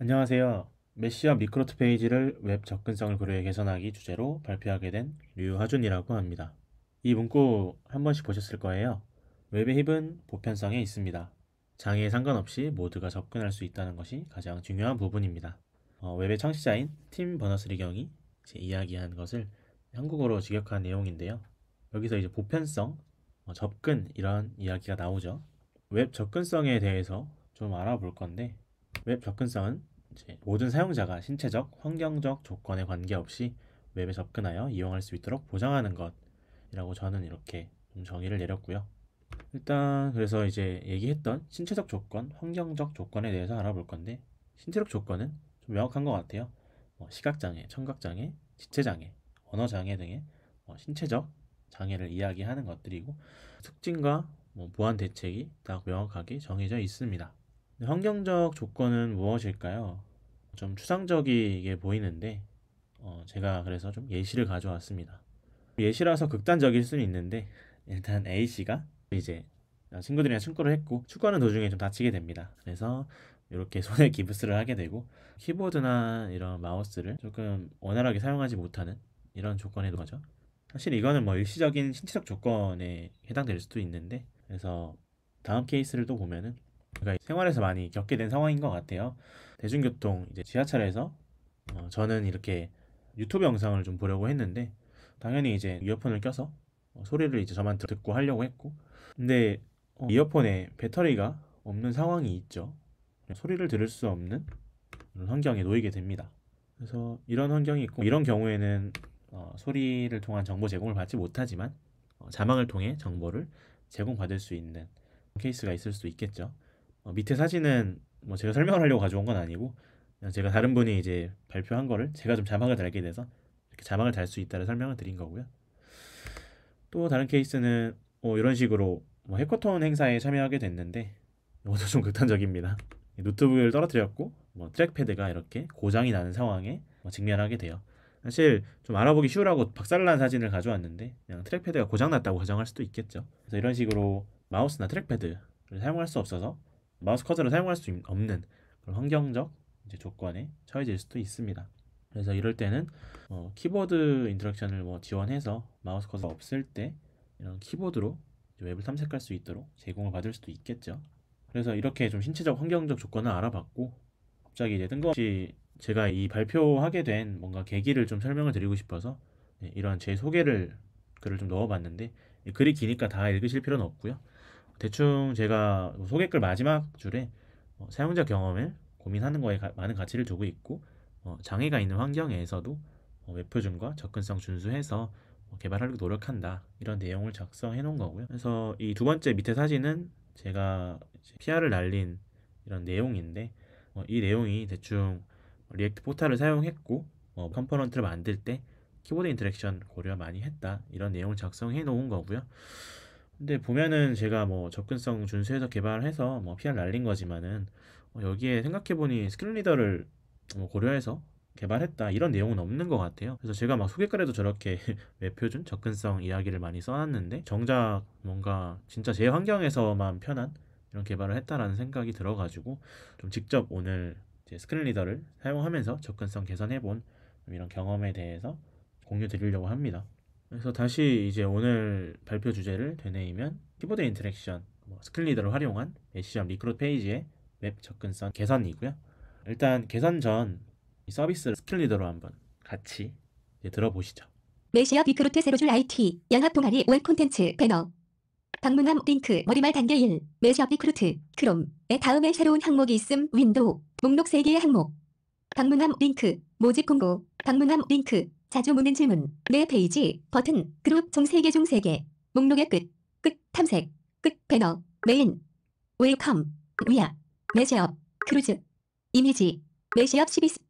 안녕하세요. 메시아 미크로트 페이지를 웹 접근성을 고려해 개선하기 주제로 발표하게 된 류하준이라고 합니다. 이 문구 한 번씩 보셨을 거예요. 웹의 힙은 보편성에 있습니다. 장애에 상관없이 모두가 접근할 수 있다는 것이 가장 중요한 부분입니다. 웹의 창시자인 팀 버너스리 경이 이야기한 것을 한국어로 직역한 내용인데요. 여기서 이제 보편성, 접근 이런 이야기가 나오죠. 웹 접근성에 대해서 좀 알아볼 건데 웹 접근성은 이제 모든 사용자가 신체적, 환경적 조건에 관계없이 웹에 접근하여 이용할 수 있도록 보장하는 것이라고 저는 이렇게 좀 정의를 내렸고요. 일단 그래서 이제 얘기했던 신체적 조건, 환경적 조건에 대해서 알아볼 건데 신체적 조건은 좀 명확한 것 같아요. 시각장애, 청각장애, 지체장애, 언어장애 등의 신체적 장애를 이야기하는 것들이고 특징과 보완 대책이 딱 명확하게 정해져 있습니다. 환경적 조건은 무엇일까요? 좀 추상적이게 보이는데 제가 그래서 좀 예시를 가져왔습니다. 예시라서 극단적일 수는 있는데 일단 A씨가 이제 친구들이랑 축구를 했고 축구하는 도중에 좀 다치게 됩니다. 그래서 이렇게 손에 기부스를 하게 되고 키보드나 이런 마우스를 조금 원활하게 사용하지 못하는 이런 조건에 거죠. 사실 이거는 일시적인 신체적 조건에 해당될 수도 있는데 그래서 다음 케이스를 또 보면은 제가 생활에서 많이 겪게 된 상황인 것 같아요. 대중교통 이제 지하철에서 저는 이렇게 유튜브 영상을 좀 보려고 했는데 당연히 이제 이어폰을 껴서 소리를 이제 저만 듣고 하려고 했고 근데 이어폰에 배터리가 없는 상황이 있죠. 소리를 들을 수 없는 그런 환경에 놓이게 됩니다. 그래서 이런 환경이 있고 이런 경우에는 소리를 통한 정보 제공을 받지 못하지만 자막을 통해 정보를 제공받을 수 있는 케이스가 있을 수 있겠죠. 밑에 사진은 제가 설명을 하려고 가져온 건 아니고 그냥 제가 다른 분이 이제 발표한 거를 제가 좀 자막을 달게 돼서 이렇게 자막을 달 수 있다는 설명을 드린 거고요. 또 다른 케이스는 이런 식으로 해커톤 행사에 참여하게 됐는데 이것도 좀 극단적입니다. 노트북을 떨어뜨렸고 트랙패드가 이렇게 고장이 나는 상황에 직면하게 돼요. 사실 좀 알아보기 쉬우라고 박살난 사진을 가져왔는데 그냥 트랙패드가 고장났다고 가정할 수도 있겠죠. 그래서 이런 식으로 마우스나 트랙패드를 사용할 수 없어서 마우스 커서를 사용할 수 없는 그런 환경적 이제 조건에 처해질 수도 있습니다. 그래서 이럴 때는 키보드 인터랙션을 지원해서 마우스 커서가 없을 때 이런 키보드로 웹을 탐색할 수 있도록 제공을 받을 수도 있겠죠. 그래서 이렇게 좀 신체적 환경적 조건을 알아봤고 갑자기 이제 뜬금없이 제가 이 발표하게 된 뭔가 계기를 좀 설명을 드리고 싶어서 이런 제 소개를 글을 좀 넣어봤는데 글이 기니까 다 읽으실 필요는 없고요. 대충 제가 소개글 마지막 줄에 사용자 경험을 고민하는 거에 많은 가치를 두고 있고 장애가 있는 환경에서도 웹 표준과 접근성 준수해서 개발하려고 노력한다 이런 내용을 작성해 놓은 거고요. 그래서 이 두 번째 밑에 사진은 제가 PR을 날린 이런 내용인데 이 내용이 대충 리액트 포탈을 사용했고 컴포넌트를 만들 때 키보드 인터랙션 고려 많이 했다 이런 내용을 작성해 놓은 거고요. 근데 보면은 제가 접근성 준수해서 개발해서 PR 날린 거지만은 여기에 생각해보니 스크린 리더를 고려해서 개발했다 이런 내용은 없는 것 같아요. 그래서 제가 소개글에도 저렇게 웹표준 접근성 이야기를 많이 써놨는데 정작 뭔가 진짜 제 환경에서만 편한 이런 개발을 했다라는 생각이 들어가지고 좀 직접 오늘 이제 스크린 리더를 사용하면서 접근성 개선해본 이런 경험에 대해서 공유 드리려고 합니다. 그래서 다시 이제 오늘 발표 주제를 되뇌이면 키보드 인터랙션, 스크린 리더를 활용한 메시아 미크로 페이지의 웹 접근성 개선이고요. 일단 개선 전 이 서비스를 스크린 리더로 한번 같이 이제 들어보시죠. 메시아 비크루트 세로줄 IT 연합 동아리 웹 콘텐츠 배너 방문함 링크 머리말 단계 1 메시아 비크루트 크롬의 다음에 새로운 항목이 있음 윈도우 목록 3개의 항목 방문함 링크 모집 공고 방문함 링크 자주 묻는 질문 내 페이지 버튼 그룹 총 3개 중 3개 목록의 끝 탐색 끝 배너 메인 웰컴 위아 메시업 크루즈 이미지 메시업 12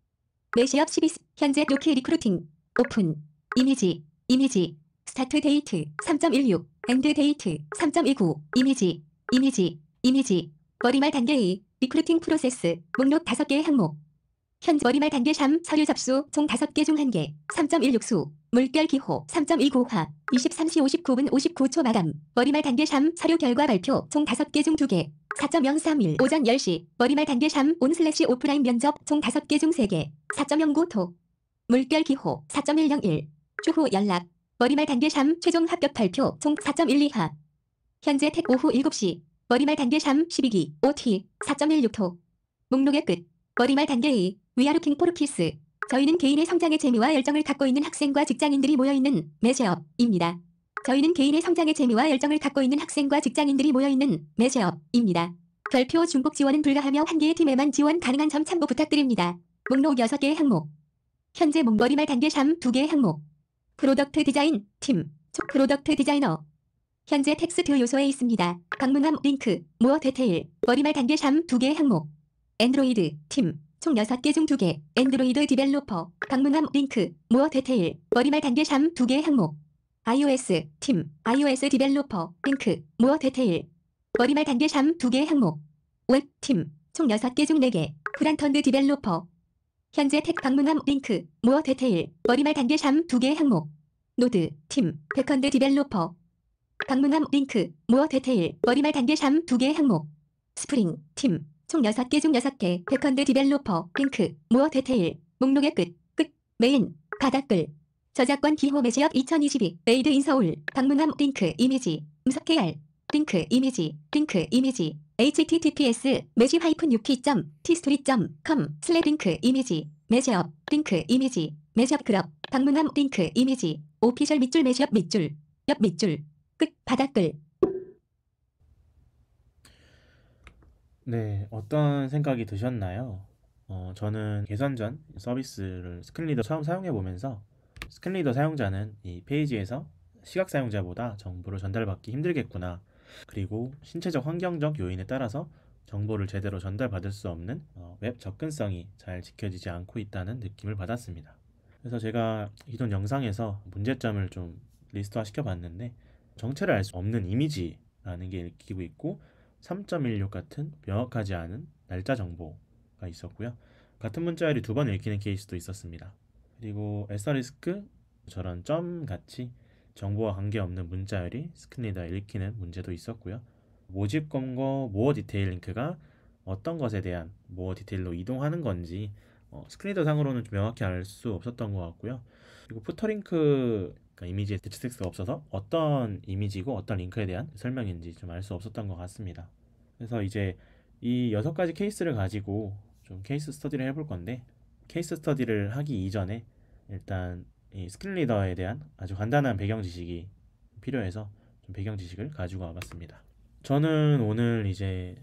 메시업 12 현재 로키 리크루팅 오픈 이미지 스타트 데이트 3.16 엔드 데이트 3.19 이미지 머리말 단계 2 리크루팅 프로세스 목록 5개의 항목 현재 머리말 단계 샴 서류 접수 총 5개 중 1개 3.16수 물결 기호 3.29화 23시 59분 59초 마감 머리말 단계 샴 서류 결과 발표 총 5개 중 2개 4.031 오전 10시 머리말 단계 샴 온/슬래시 오프라인 면접 총 5개 중 3개 4.09토 물결 기호 4.101 추후 연락 머리말 단계 샴 최종 합격 발표 총 4.12하 현재 택 오후 7시 머리말 단계 샴 12기 OT 4.16토 목록의 끝 머리말 단계 2 위아르킹 포르키스 저희는 개인의 성장의 재미와 열정을 갖고 있는 학생과 직장인들이 모여있는 매체업입니다. 저희는 개인의 성장의 재미와 열정을 갖고 있는 학생과 직장인들이 모여있는 매체업입니다. 별표 중복 지원은 불가하며 한 개의 팀에만 지원 가능한 점 참고 부탁드립니다. 목록 6개의 항목 현재 머리말 단계 샴 2개의 항목 프로덕트 디자인 팀 프로덕트 디자이너 현재 텍스트 요소에 있습니다. 방문함 링크 모어 디테일 머리말 단계 샴 2개의 항목 엔드로이드 팀 총 6개 중 2개 엔드로이드 디벨로퍼 방문함 링크 모어 디테일 머리말 단계 샴 2개의 항목 iOS 팀 iOS 디벨로퍼 링크 모어 디테일 머리말 단계 샴 2개의 항목 웹 팀 총 6개 중 4개 프란턴드 디벨로퍼 현재 택 방문함 링크 모어 디테일 머리말 단계 샴 2개의 항목 노드 팀 백헌드 디벨로퍼 방문함 링크 모어 디테일 머리말 단계 샴 2개의 항목 스프링 팀 총 6개 중 6개 백헌드 디벨로퍼 링크 모어 디테일 목록의 끝 메인 바닥글 저작권 기호 매시업 2022 메이드 인 서울 방문함 링크 이미지 음석 KR 링크 이미지 https 매시-up.tstory.com/링크 이미지 매시업 링크 이미지 매시업 그룹 방문함 링크 이미지 오피셜 밑줄 매시업 밑줄 옆 밑줄 끝 바닥글 네, 어떤 생각이 드셨나요? 저는 개선 전 서비스를 스크린리더 처음 사용해 보면서 스크린리더 사용자는 이 페이지에서 시각 사용자보다 정보를 전달받기 힘들겠구나. 그리고 신체적 환경적 요인에 따라서 정보를 제대로 전달받을 수 없는 웹 접근성이 잘 지켜지지 않고 있다는 느낌을 받았습니다. 그래서 제가 기존 영상에서 문제점을 좀 리스트화 시켜봤는데 정체를 알 수 없는 이미지라는 게 읽히고 있고 3.16 같은 명확하지 않은 날짜 정보가 있었고요. 같은 문자열이 2번 읽히는 케이스도 있었습니다. 그리고 에서리스크 저런 점 같이 정보와 관계없는 문자열이 스크린리더에 읽히는 문제도 있었고요. 모집 검거 모어 디테일 링크가 어떤 것에 대한 모어 디테일로 이동하는 건지 스크린리더 상으로는 좀 명확히 알 수 없었던 것 같고요. 그리고 푸터링크 그러니까 이미지에 대체텍스트가 없어서 어떤 이미지고 어떤 링크에 대한 설명인지 좀 알 수 없었던 것 같습니다. 그래서 이제 이 6가지 케이스를 가지고 좀 케이스 스터디를 해볼 건데 케이스 스터디를 하기 이전에 일단 이 스크린리더에 대한 아주 간단한 배경 지식이 필요해서 좀 배경 지식을 가지고 와봤습니다. 저는 오늘 이제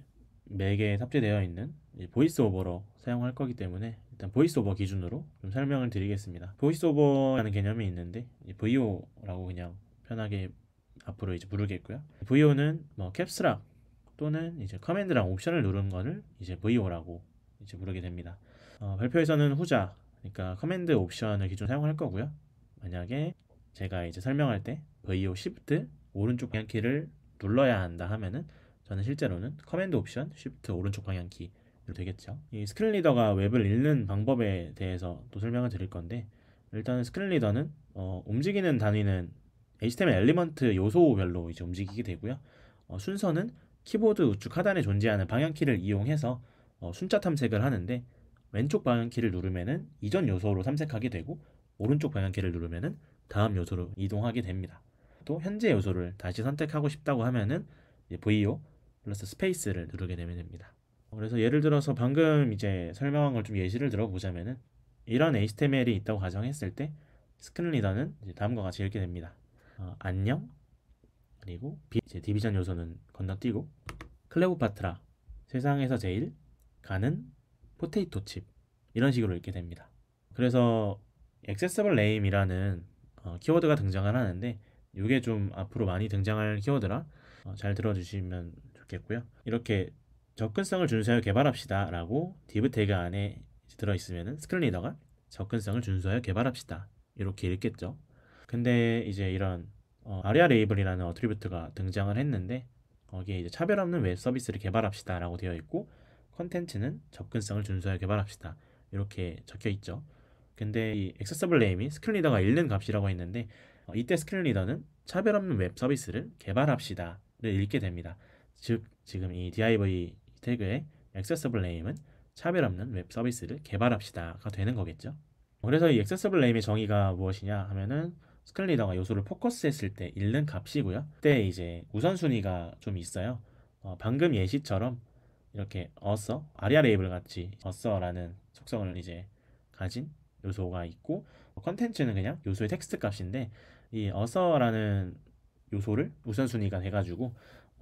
맥에 탑재되어 있는 보이스 오버로 사용할 거기 때문에 일단 보이스 오버 기준으로 좀 설명을 드리겠습니다. 보이스 오버라는 개념이 있는데 VO라고 그냥 편하게 앞으로 이제 부르겠고요. VO는 뭐 캡스락 또는 이제 커맨드랑 옵션을 누른 거를 이제 VO라고 이제 부르게 됩니다. 발표에서는 후자, 그러니까 커맨드 옵션을 기준 사용할 거고요. 만약에 제가 이제 설명할 때 VO Shift 오른쪽 방향키를 눌러야 한다 하면은 저는 실제로는 커맨드 옵션 Shift 오른쪽 방향키로 되겠죠. 이 스크린리더가 웹을 읽는 방법에 대해서 또 설명을 드릴 건데 일단 스크린리더는 움직이는 단위는 HTML 엘리먼트 요소별로 이제 움직이게 되고요. 순서는 키보드 우측 하단에 존재하는 방향키를 이용해서 순자 탐색을 하는데 왼쪽 방향키를 누르면은 이전 요소로 탐색하게 되고 오른쪽 방향키를 누르면은 다음 요소로 이동하게 됩니다. 또 현재 요소를 다시 선택하고 싶다고 하면은 VO 플러스 스페이스를 누르게 되면 됩니다. 그래서 예를 들어서 방금 이제 설명한 걸 좀 예시를 들어보자면은 이런 HTML이 있다고 가정했을 때 스크린리더는 이제 다음과 같이 읽게 됩니다. 안녕 그리고 이제 디비전 요소는 건너뛰고 클레오파트라 세상에서 제일 가는 포테이토 칩 이런 식으로 읽게 됩니다. 그래서 액세서블 네임이라는 키워드가 등장을 하는데 이게 좀 앞으로 많이 등장할 키워드라 잘 들어주시면 좋겠고요. 이렇게 접근성을 준수하여 개발합시다 라고 div 태그 안에 들어있으면 스크린리더가 접근성을 준수하여 개발합시다 이렇게 읽겠죠. 근데 이제 이런 아리아 레이블이라는 어트리뷰트가 등장을 했는데 거기에 이제 차별 없는 웹 서비스를 개발합시다 라고 되어 있고 컨텐츠는 접근성을 준수하여 개발합시다 이렇게 적혀 있죠. 근데 이 액세서블 네임이 스크린 리더가 읽는 값이라고 했는데 이때 스크린 리더는 차별 없는 웹 서비스를 개발합시다를 읽게 됩니다. 즉 지금 이 div 태그의 액세서블 네임은 차별 없는 웹 서비스를 개발합시다가 되는 거겠죠. 그래서 이 액세서블 네임의 정의가 무엇이냐 하면은 스크린 리더가 요소를 포커스했을 때 읽는 값이고요. 그때 이제 우선순위가 좀 있어요. 방금 예시처럼 이렇게 아리아 레이블 같이 어서라는 속성을 이제 가진 요소가 있고 컨텐츠는 그냥 요소의 텍스트 값인데 이 어서라는 요소를 우선순위가 돼가지고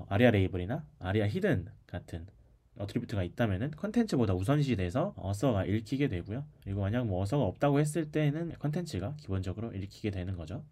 아리아 레이블이나 아리아 히든 같은 어트리뷰트가 있다면은 컨텐츠보다 우선시 돼서 어서가 읽히게 되고요. 그리고 만약 뭐 어서가 없다고 했을 때는 컨텐츠가 기본적으로 읽히게 되는 거죠.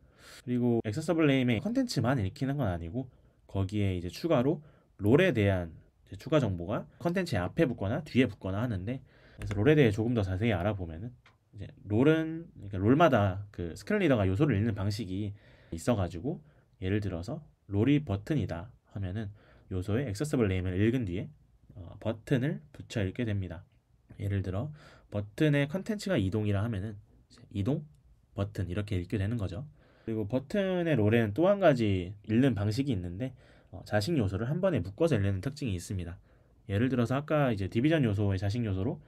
그리고 액세서블 네임의 컨텐츠만 읽히는 건 아니고 거기에 이제 추가로 롤에 대한 이제 추가 정보가 컨텐츠의 앞에 붙거나 뒤에 붙거나 하는데 그래서 롤에 대해 조금 더 자세히 알아보면은 이제 롤은 그러니까 롤마다 그 스크린 리더가 요소를 읽는 방식이 있어가지고 예를 들어서 롤이 버튼이다 하면은 요소의 액세서블 네임을 읽은 뒤에 버튼을 붙여 읽게 됩니다. 예를 들어 버튼의 컨텐츠가 이동이라 하면은 이제 이동 버튼 이렇게 읽게 되는 거죠. 그리고 버튼의 롤에는 또 한 가지 읽는 방식이 있는데 자식 요소를 한 번에 묶어서 읽는 특징이 있습니다. 예를 들어서 아까 이제 디비전 요소의 자식 요소로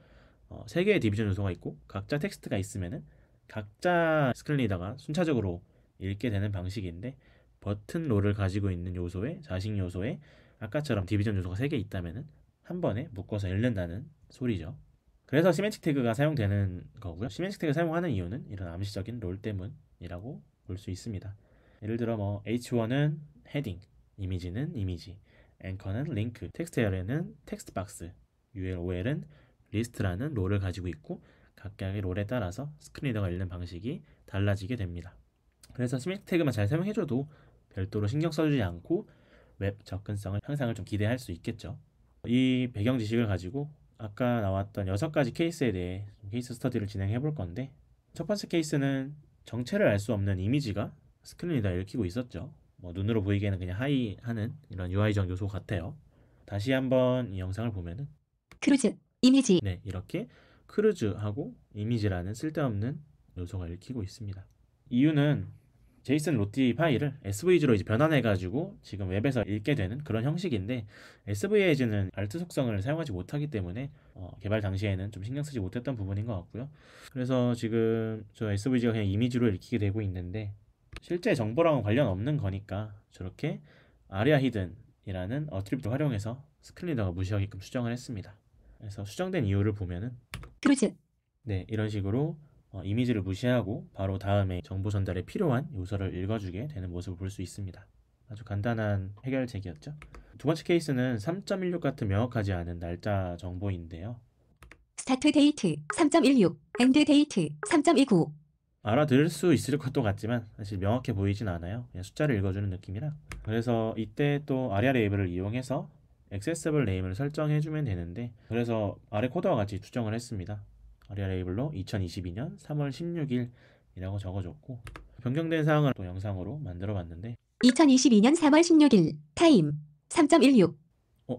세 개의 디비전 요소가 있고 각자 텍스트가 있으면은 각자 스크린 리더가 순차적으로 읽게 되는 방식인데 버튼 롤을 가지고 있는 요소의 자식 요소에 아까처럼 디비전 요소가 세 개 있다면은 한 번에 묶어서 읽는다는 소리죠. 그래서 시멘틱 태그가 사용되는 거고요. 시멘틱 태그 사용하는 이유는 이런 암시적인 롤 때문이라고 볼 수 있습니다. 예를 들어 뭐 h1은 헤딩, 이미지는 이미지, 앵커는 링크, 텍스트 LN은 텍스트 박스, ULOL은 리스트라는 롤을 가지고 있고 각각의 롤에 따라서 스크린 리더가 읽는 방식이 달라지게 됩니다. 그래서 시멘틱 태그만 잘 사용해줘도 별도로 신경 써주지 않고 웹 접근성을 향상을 좀 기대할 수 있겠죠. 이 배경 지식을 가지고 아까 나왔던 6가지 케이스에 대해 케이스 스터디를 진행해 볼 건데 첫 번째 케이스는 정체를 알 수 없는 이미지가 스크린 리더에 읽히고 있었죠. 뭐 눈으로 보이기에는 그냥 하이 하는 이런 UI적 요소 같아요. 다시 한번 이 영상을 보면은 크루즈, 이미지, 네, 이렇게 크루즈하고 이미지라는 쓸데없는 요소가 읽히고 있습니다. 이유는 제이슨 로티 파일을 SVG로 이제 변환해가지고 지금 웹에서 읽게 되는 그런 형식인데 SVG는 알트 속성을 사용하지 못하기 때문에 개발 당시에는 좀 신경 쓰지 못했던 부분인 것 같고요. 그래서 지금 저 SVG가 그냥 이미지로 읽히게 되고 있는데 실제 정보랑은 관련 없는 거니까 저렇게 아리아 히든이라는 어트리뷰트를 활용해서 스크린 리더가 무시하게끔 수정을 했습니다. 그래서 수정된 이유를 보면은 크루즈, 네, 이런 식으로 이미지를 무시하고 바로 다음에 정보 전달에 필요한 요소를 읽어주게 되는 모습을 볼 수 있습니다. 아주 간단한 해결책이었죠. 두 번째 케이스는 3.16 같은 명확하지 않은 날짜 정보인데요. 스타트 데이트 3.16, 엔드 데이트 3.29, 알아들을 수 있을 것도 같지만 사실 명확해 보이진 않아요. 그냥 숫자를 읽어주는 느낌이라. 그래서 이때 또 아리아 레이블을 이용해서 액세서블 네임을 설정해주면 되는데 그래서 아래 코드와 같이 추정을 했습니다. 아리아 레이블로 2022년 3월 16일이라고 적어줬고 변경된 사항을 또 영상으로 만들어 봤는데 2022년 3월 16일, 타임 3.16,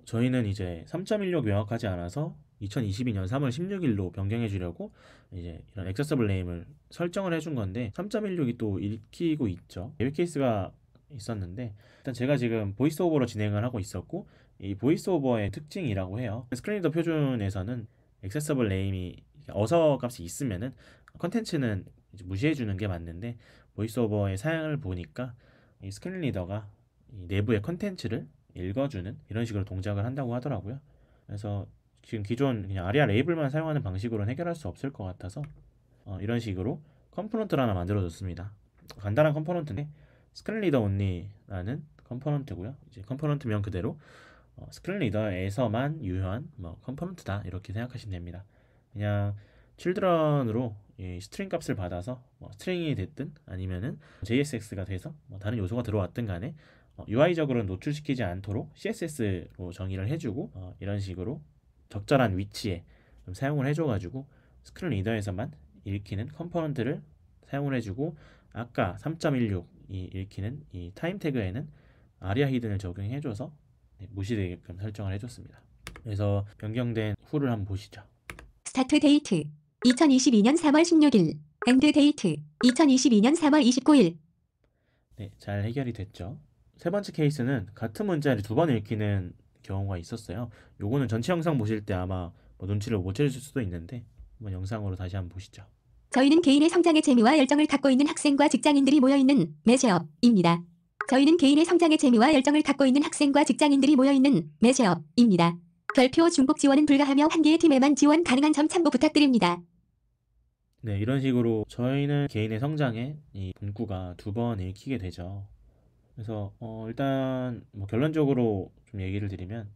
저희는 이제 3.16 명확하지 않아서 2022년 3월 16일로 변경해 주려고 이제 이런 액세서블 네임을 설정을 해준 건데 3.16이 또 읽히고 있죠. 예외 케이스가 있었는데 일단 제가 지금 보이스 오버로 진행을 하고 있었고 이 보이스 오버의 특징이라고 해요. 스크린 리더 표준에서는 액세서블 네임이 어서 값이 있으면은 컨텐츠는 이제 무시해 주는 게 맞는데 보이스 오버의 사양을 보니까 이 스크린 리더가 이 내부의 컨텐츠를 읽어주는 이런 식으로 동작을 한다고 하더라고요. 그래서 지금 기존 그냥 아리아 레이블만 사용하는 방식으로는 해결할 수 없을 것 같아서 이런 식으로 컴포넌트를 하나 만들어줬습니다. 간단한 컴포넌트인데 스크린 리더 온리라는 컴포넌트고요. 이제 컴포넌트명 그대로 스크린 리더에서만 유효한 뭐 컴포넌트다 이렇게 생각하시면 됩니다. 그냥 children으로 이 스트링 값을 받아서 뭐 스트링이 됐든 아니면은 JSX가 돼서 뭐 다른 요소가 들어왔든 간에 UI적으로는 노출시키지 않도록 CSS로 정의를 해주고 이런 식으로 적절한 위치에 좀 사용을 해줘가지고 스크린 리더에서만 읽히는 컴포넌트를 사용을 해주고 아까 3.16이 읽히는 이 타임 태그에는 아리아 히든을 적용해줘서 무시되게끔 설정을 해줬습니다. 그래서 변경된 후를 한번 보시죠. 스타트 데이트 2022년 3월 16일 엔드 데이트 2022년 3월 29일 네, 잘 해결이 됐죠. 세 번째 케이스는 같은 문자를 두 번 읽히는 경우가 있었어요. 요거는 전체 영상 보실 때 아마 뭐 눈치를 못 채실 수도 있는데 한번 영상으로 다시 한번 보시죠. 저희는 개인의 성장의 재미와 열정을 갖고 있는 학생과 직장인들이 모여있는 매시업입니다. 저희는 개인의 성장의 재미와 열정을 갖고 있는 학생과 직장인들이 모여있는 매시업입니다. 별표 중복 지원은 불가하며 한 개의 팀에만 지원 가능한 점 참고 부탁드립니다. 네, 이런 식으로 저희는 개인의 성장에 이 문구가 두 번 읽히게 되죠. 그래서 일단 뭐 결론적으로 좀 얘기를 드리면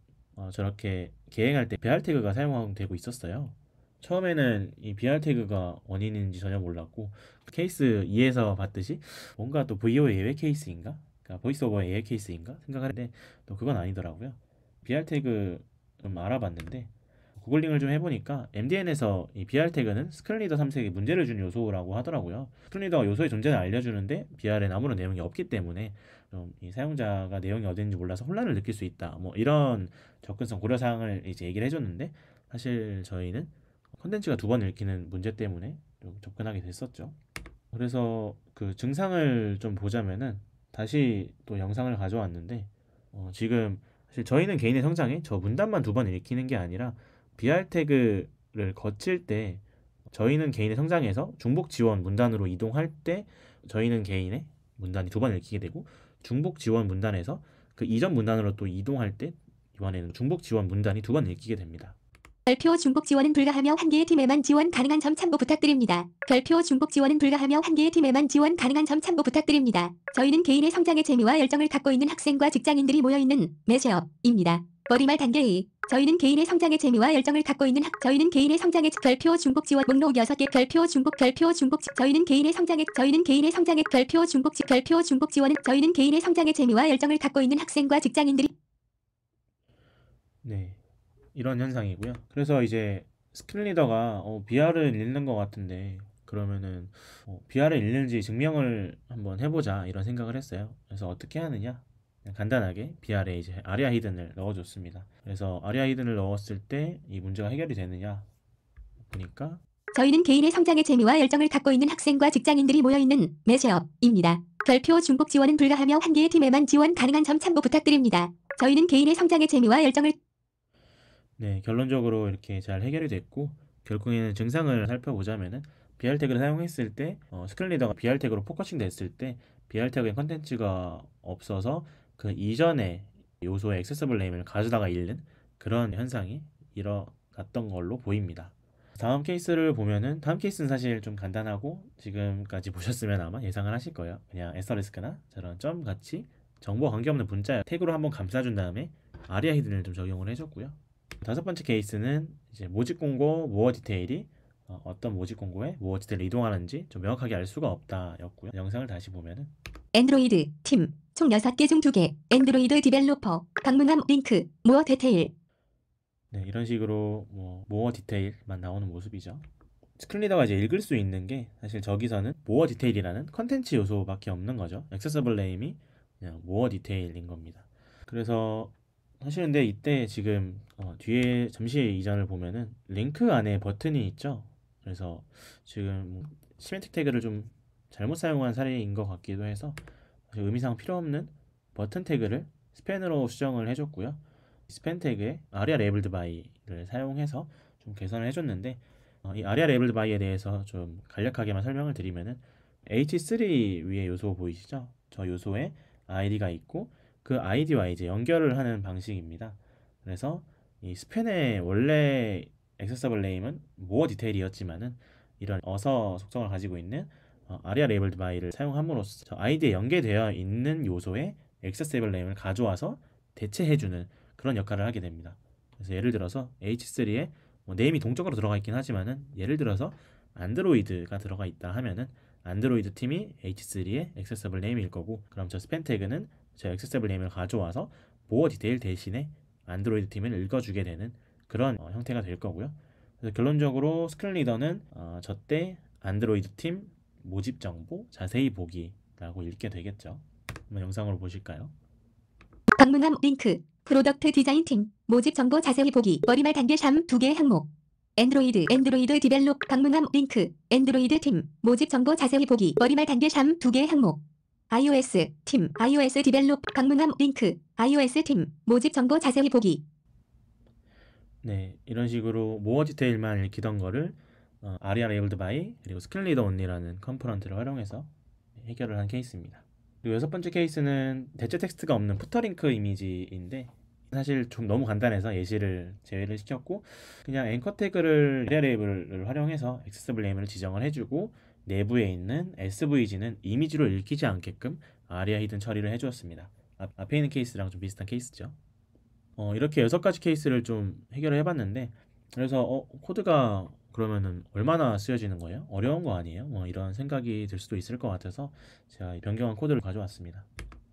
저렇게 계행할 때 BR 태그가 사용되고 있었어요. 처음에는 이 BR 태그가 원인인지 전혀 몰랐고 케이스 2에서 봤듯이 뭔가 또 VO 예외 케이스인가? 그러니까 보이스 오버 예외 케이스인가? 생각하는데 또 그건 아니더라고요. BR 태그 좀 알아봤는데 구글링을 좀 해보니까 MDN에서 이 BR 태그는 스크린리더 탐색에 문제를 준 요소라고 하더라고요. 스크린리더가 요소의 존재를 알려주는데 BR엔 아무런 내용이 없기 때문에 좀 이 사용자가 내용이 어딘지 몰라서 혼란을 느낄 수 있다. 뭐 이런 접근성 고려 사항을 이제 얘기를 해줬는데 사실 저희는 컨텐츠가 두 번 읽히는 문제 때문에 좀 접근하게 됐었죠. 그래서 그 증상을 좀 보자면은 다시 또 영상을 가져왔는데 지금 사실 저희는 개인의 성장에 저 문단만 두 번 읽히는 게 아니라 BR 태그를 거칠 때 저희는 개인의 성장에서 중복 지원 문단으로 이동할 때 저희는 개인의 문단이 두 번 읽히게 되고 중복 지원 문단에서 그 이전 문단으로 또 이동할 때 이번에는 중복 지원 문단이 두 번 읽히게 됩니다. 별표 중복 지원은 불가하며 한 개의 팀에만 지원 가능한 점 참고 부탁드립니다. 별표 중복 지원은 불가하며 한 개의 팀에만 지원 가능한 점 참고 부탁드립니다. 저희는 개인의 성장의 재미와 열정을 갖고 있는 학생과 직장인들이 모여있는 매시업입니다. 머리말 단계 2. 저희는 개인의 성장의 재미와 열정을 갖고 있는 저희는 개인의 성장의 별표 중복 지원 목록 6개 별표 중복 저희는 개인의 성장의 별표 중복 지원은 저희는 개인의 성장의 재미와 열정을 갖고 있는 학생과 직장인들이 네, 이런 현상이고요. 그래서 이제 스크린리더가 BR을 읽는 것 같은데 그러면은 BR을 읽는지 증명을 한번 해보자 이런 생각을 했어요. 그래서 어떻게 하느냐? 그냥 간단하게 BR에 이제 아리아 히든을 넣어줬습니다. 그래서 아리아 히든을 넣었을 때 이 문제가 해결이 되느냐 보니까 저희는 개인의 성장의 재미와 열정을 갖고 있는 학생과 직장인들이 모여있는 매시업입니다. 별표 중복 지원은 불가하며 한 개의 팀에만 지원 가능한 점 참고 부탁드립니다. 저희는 개인의 성장의 재미와 열정을 네, 결론적으로 이렇게 잘 해결이 됐고 결국에는 증상을 살펴보자면은 BR 태그를 사용했을 때 스크린리더가 BR 태그로 포커싱 됐을 때 BR 태그의 컨텐츠가 없어서 그 이전의 요소의 액세서블 네임을 가져다가 읽는 그런 현상이 일어났던 걸로 보입니다. 다음 케이스를 보면은 다음 케이스는 사실 좀 간단하고 지금까지 보셨으면 아마 예상을 하실 거예요. 그냥 에스터리스크나 저런 점 같이 정보와 관계없는 문자 태그로 한번 감싸준 다음에 아리아 히든을 좀 적용을 해줬고요. 다섯 번째 케이스는 이제 모집 공고 모어 디테일이 어떤 모집 공고에 모어 디테일을 이동하는지 좀 명확하게 알 수가 없다였고요. 영상을 다시 보면은 앤드로이드 팀 총 6개 중 2개 앤드로이드 디벨로퍼 방문함 링크 모어 디테일 네, 이런 식으로 뭐 모어 디테일만 나오는 모습이죠. 스크린리더가 이제 읽을 수 있는 게 사실 저기서는 모어 디테일이라는 컨텐츠 요소밖에 없는 거죠. 액세서블 네임이 그냥 모어 디테일인 겁니다. 그래서 사실 근데 이때 지금 뒤에 잠시 이전을 보면은 링크 안에 버튼이 있죠. 그래서 지금 시멘틱 태그를 좀 잘못 사용한 사례인 것 같기도 해서 의미상 필요 없는 버튼 태그를 스팬으로 수정을 해줬고요. 스팬 태그에 aria labeled by를 사용해서 좀 개선을 해줬는데 이 aria labeled by에 대해서 좀 간략하게만 설명을 드리면은 H3 위에 요소 보이시죠? 저 요소에 id가 있고 그 아이디와 이제 연결을 하는 방식입니다. 그래서 이 스팬의 원래 액세서블 네임은 모어 디테일이었지만은 이런 어서 속성을 가지고 있는 아리아 레이블드 바이를 사용함으로써 저 아이디에 연계되어 있는 요소의 액세서블 네임을 가져와서 대체해주는 그런 역할을 하게 됩니다. 그래서 예를 들어서 H3에 뭐 네임이 동적으로 들어가 있긴 하지만은 예를 들어서 안드로이드가 들어가 있다 하면은 안드로이드 팀이 H3의 액세서블 네임일 거고 그럼 저 스팬 태그는 저 액세서블 네임을 가져와서 모어 디테일 대신에 안드로이드 팀을 읽어주게 되는 그런 형태가 될 거고요. 그래서 결론적으로 스크린리더는 저때 안드로이드 팀 모집 정보 자세히 보기라고 읽게 되겠죠. 한번 영상으로 보실까요? 방문함 링크 프로덕트 디자인 팀 모집 정보 자세히 보기 머리말 단계 3 2개 항목 엔드로이드 디벨롭 방문함 링크 엔드로이드 팀 모집 정보 자세히 보기 머리말 단계 샴 2개 항목 iOS 팀 iOS 디벨롭 방문함 링크 iOS 팀 모집 정보 자세히 보기 네, 이런 식으로 모어 디테일만 읽히던 거를 aria labeled by 그리고 screen reader only라는 컴포넌트를 활용해서 해결을 한 케이스입니다. 그리고 여섯 번째 케이스는 대체 텍스트가 없는 푸터링크 이미지인데 사실 좀 너무 간단해서 예시를 제외를 시켰고 그냥 앵커 태그를 aria label을 활용해서 액세서블 네임을 지정을 해주고 내부에 있는 svg는 이미지로 읽히지 않게끔 aria 히든 처리를 해주었습니다. 앞에 있는 케이스랑 좀 비슷한 케이스죠. 이렇게 6가지 케이스를 좀 해결을 해봤는데 그래서 코드가 그러면은 얼마나 쓰여지는 거예요? 어려운 거 아니에요? 뭐 이런 생각이 들 수도 있을 것 같아서 제가 이 변경한 코드를 가져왔습니다.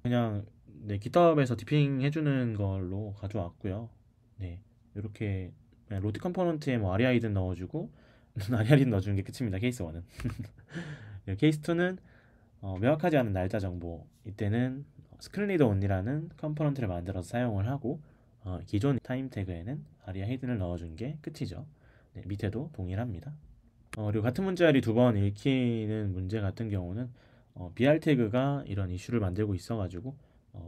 그냥 네, GitHub에서 디핑 해주는 걸로 가져왔고요. 네, 이렇게 로드 컴포넌트에 뭐 아리아이든 넣어주고 아리아이든 넣어주는 게 끝입니다. 케이스 1은. 케이스 2는 명확하지 않은 날짜 정보 이때는 스크린 리더 온리라는 컴포넌트를 만들어서 사용을 하고 기존 타임 태그에는 아리아 히든을 넣어준 게 끝이죠. 네, 밑에도 동일합니다. 그리고 같은 문자열이 2번 읽히는 문제 같은 경우는 BR 태그가 이런 이슈를 만들고 있어가지고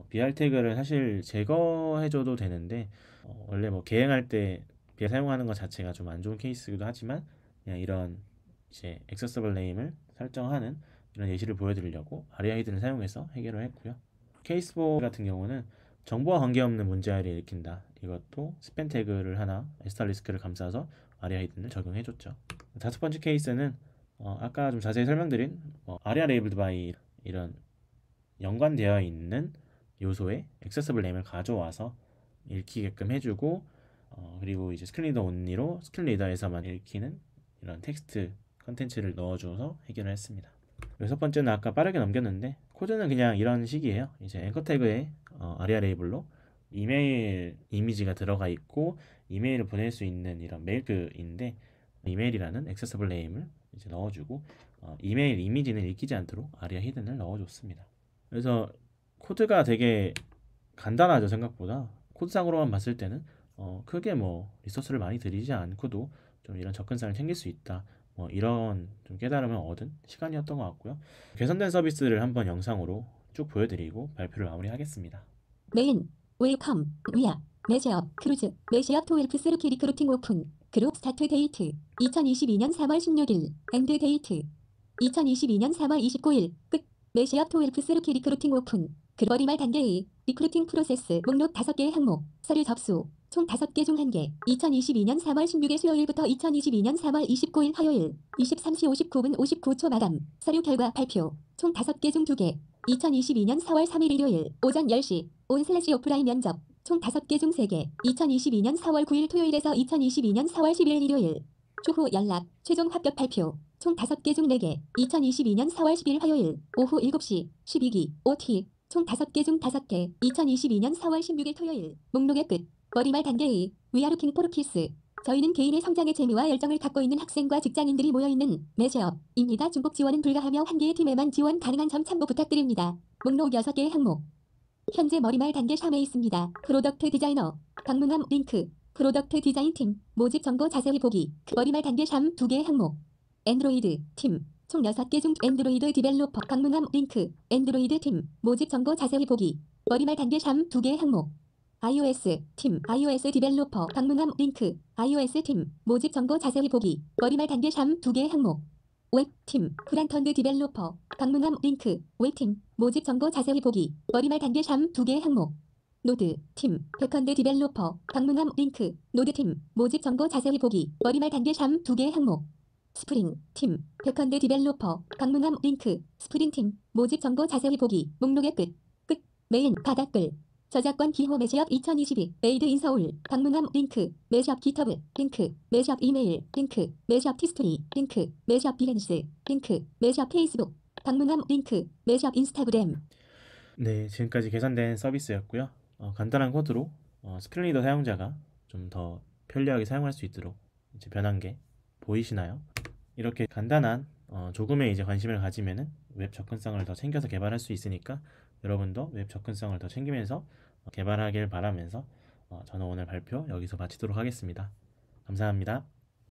BR 태그를 사실 제거해줘도 되는데 원래 뭐 개행할 때 BR 사용하는 것 자체가 좀 안 좋은 케이스이기도 하지만 그냥 이런 이제 액세서블 네임을 설정하는 이런 예시를 보여드리려고 아리아 히든을 사용해서 해결을 했고요. 케이스 4 같은 경우는 정보와 관계없는 문자열이 읽힌다. 이것도 스팸 태그를 하나 에스타리스크를 감싸서 아리아 히든을 적용해줬죠. 다섯 번째 케이스는 아까 좀 자세히 설명드린 아리아 레이블드 바이 이런 연관되어 있는 요소에 액세서블 네임을 가져와서 읽히게끔 해주고 그리고 이제 스크린 리더 온리로 스크린 리더에서만 읽히는 이런 텍스트 컨텐츠를 넣어줘서 해결을 했습니다. 여섯 번째는 아까 빠르게 넘겼는데 코드는 그냥 이런 식이에요. 이제 앵커 태그에 아리아 레이블로 이메일 이미지가 들어가 있고 이메일을 보낼 수 있는 이런 메일인데 이메일이라는 액세서블 네임을 이제 넣어주고 이메일 이미지는 읽히지 않도록 아리아 히든을 넣어줬습니다. 그래서 코드가 되게 간단하죠. 생각보다 코드상으로만 봤을 때는 크게 뭐 리소스를 많이 들이지 않고도 좀 이런 접근성을 챙길 수 있다. 뭐 이런 좀 깨달음을 얻은 시간이었던 것 같고요. 개선된 서비스를 한번 영상으로 쭉 보여드리고 발표를 마무리하겠습니다. 메인 웰컴 위아 매시업 크루즈 매시업 토일프 스루키 리크루팅 오픈 그룹 스타트 데이트 2022년 3월 16일 엔드 데이트 2022년 3월 29일 끝 매시업 토일프 스루키 리크루팅 오픈 머리말 단계 2 리크루팅 프로세스 목록 5개 항목 서류 접수 총 5개 중 1개 2022년 3월 16일 수요일부터 2022년 3월 29일 화요일 23시 59분 59초 마감 서류 결과 발표 총 5개 중 2개 2022년 4월 3일 일요일 오전 10시 온/오프라인 면접 총 5개 중 3개 2022년 4월 9일 토요일에서 2022년 4월 10일 일요일 추후 연락 최종 합격 발표 총 5개 중 4개 2022년 4월 10일 화요일 오후 7시 12기 OT 총 5개 중 5개 2022년 4월 16일 토요일 목록의 끝 머리말 단계 2 위아루킹 포르키스 저희는 개인의 성장의 재미와 열정을 갖고 있는 학생과 직장인들이 모여있는 매시업입니다. 중복 지원은 불가하며 한 개의 팀에만 지원 가능한 점 참고 부탁드립니다. 목록 6개의 항목 현재 머리말 단계 샴에 있습니다. 프로덕트 디자이너 방문함 링크 프로덕트 디자인 팀 모집 정보 자세히 보기 머리말 단계 샴 2개 항목 엔드로이드 팀 총 6개 중 엔드로이드 디벨로퍼 방문함 링크 엔드로이드 팀 모집 정보 자세히 보기 머리말 단계 샴 2개 항목 iOS 팀 iOS 디벨로퍼 방문함 링크 iOS 팀 모집 정보 자세히 보기 머리말 단계 샴 2개 항목 웹 팀 프론트엔드 디벨로퍼 방문함 링크 웹팀 모집 정보 자세히 보기 머리말 단계 샴 2개 항목 노드 팀 백엔드 디벨로퍼 방문함 링크 노드 팀 모집 정보 자세히 보기 머리말 단계 샴 2개 항목 스프링 팀 백엔드 디벨로퍼 방문함 링크 스프링 팀 모집 정보 자세히 보기 목록의 끝 메인 바닥글 저작권 기호 매시업 2022 메이드 인 서울 방문함 링크 매시업 기터브 링크 매시업 이메일 링크 매시업 티스토리 링크 매시업 비헨스 링크 매시업 페이스북 방문함 링크 매시업 인스타그램. 네, 지금까지 개선된 서비스였고요. 간단한 코드로 스크린 리더 사용자가 좀 더 편리하게 사용할 수 있도록 이제 변한 게 보이시나요? 이렇게 간단한 조금의 이제 관심을 가지면은 웹 접근성을 더 챙겨서 개발할 수 있으니까 여러분도 웹 접근성을 더 챙기면서 개발하길 바라면서 저는 오늘 발표 여기서 마치도록 하겠습니다. 감사합니다.